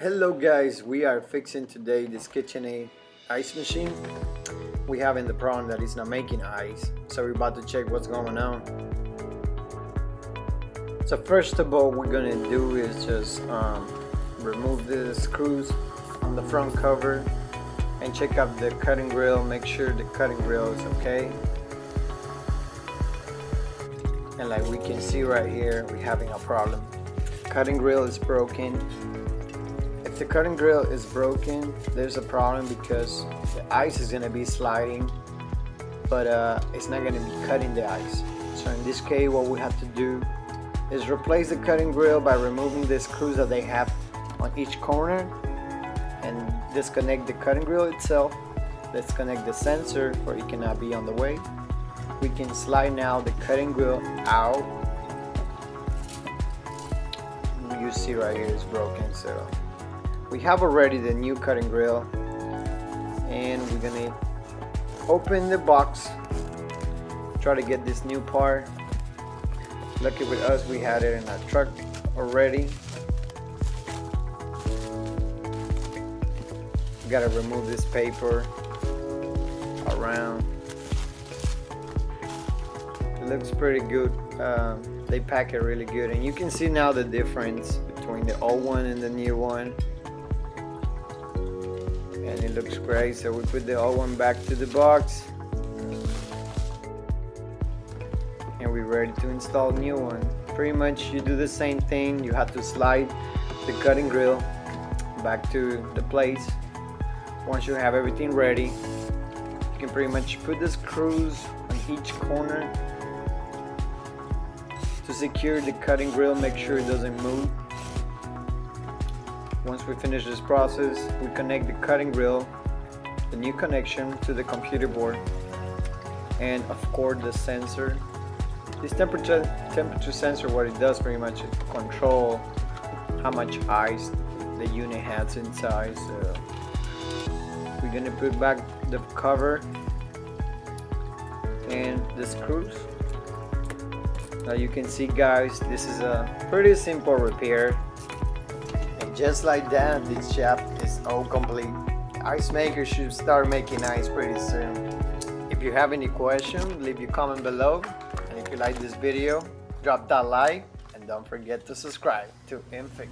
Hello guys, we are fixing today this Kitchenaid ice machine. We having the problem that it's not making ice, so we're about to check what's going on. So first of all, what we're gonna do is just remove the screws on the front cover and check out the cutting grill, make sure the cutting grill is okay. And like we can see right here, we're having a problem. Cutting grill is broken. If the cutting grill is broken, there's a problem because the ice is going to be sliding, but it's not going to be cutting the ice. So in this case, what we have to do is replace the cutting grill by removing the screws that they have on each corner and disconnect the cutting grill itself. Disconnect the sensor or it cannot be on the way. We can slide now the cutting grill out. You see right here it's broken, so we have already the new cutting grill, and we're gonna open the box, try to get this new part. Lucky with us, we had it in our truck already. We gotta remove this paper around. It looks pretty good. They pack it really good, and you can see now the difference between the old one and the new one. And it looks great, so we put the old one back to the box and we're ready to install a new one. Pretty much you do the same thing. You have to slide the cutting grill back to the place. Once you have everything ready, you can pretty much put the screws on each corner to secure the cutting grill, make sure it doesn't move. Once we finish this process, we connect the cutting grill, the new connection, to the computer board, and of course the sensor. This temperature sensor, what it does pretty much is control how much ice the unit has inside. So we're gonna put back the cover and the screws. Now you can see, guys, this is a pretty simple repair. Just like that, this shop is all complete. Ice makers should start making ice pretty soon. If you have any questions, leave your comment below. And if you like this video, drop that like and don't forget to subscribe to InFix.